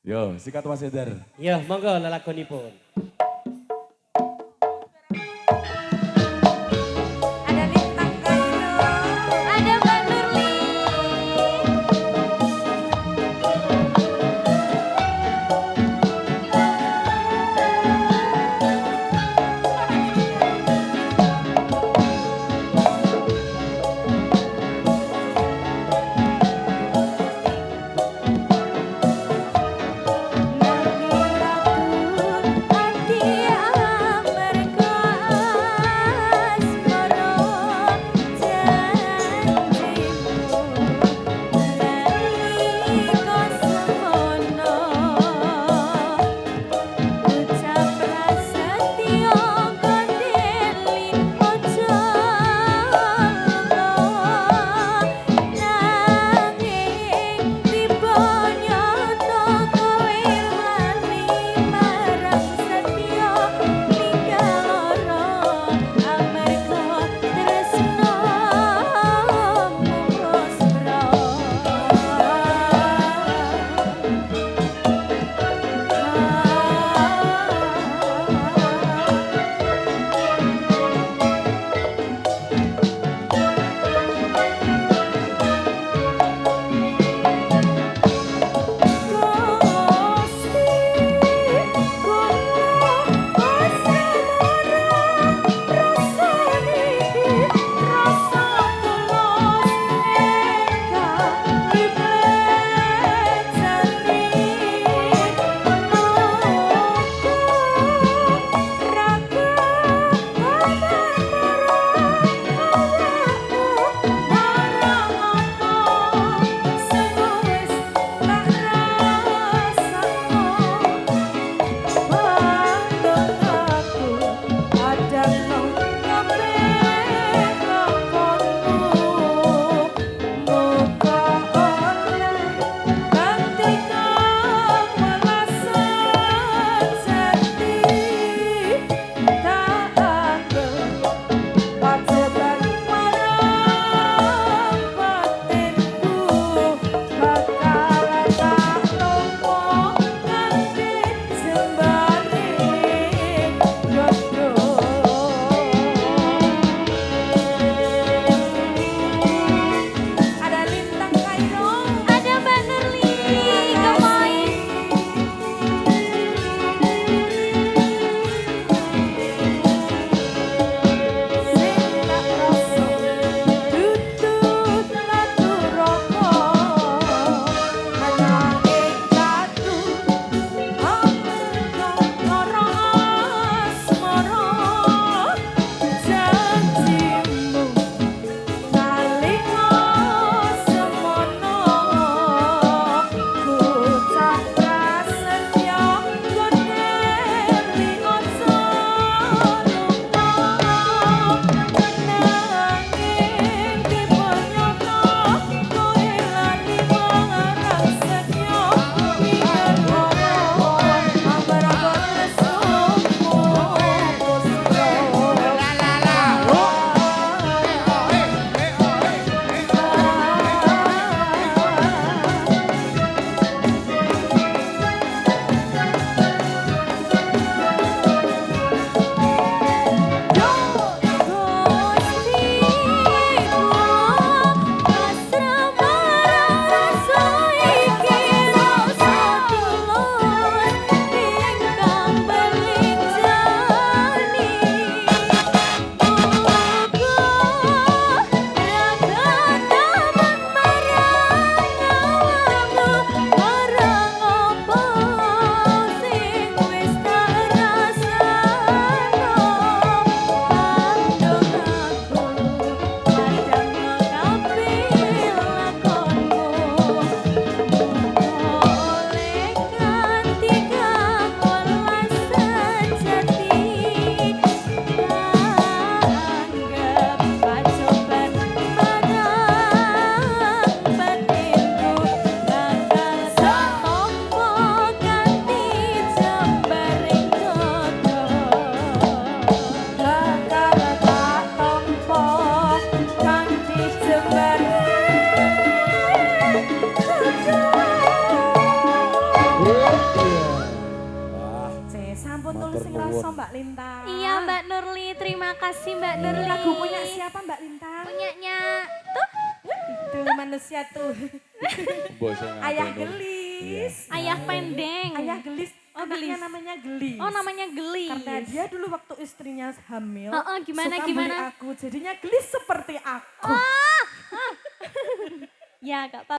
Yo, sikat Mas Eder. Ya, monggo lelakonipun. Ada Lintang Kayu, ada Mbak Nurli. Nabi Ratul Sampun Matur tulis sing nuwun. rasa Mbak Lintang. Iya Mbak Nurli, terima kasih Mbak Nurli. Lagu punya siapa Mbak Lintang? Punyanya tuh Itu manusia tuh. Mbok sing Ayah nganu. gelis. Ayah Pendeng. Ayah gelis. Oh, Anaknya Gelis. namanya Gelis. Oh namanya Gelis. Karena dia dulu waktu istrinya hamil. Gimana, suka gimana? bully aku. Jadinya Gelis seperti aku. Ya gak apa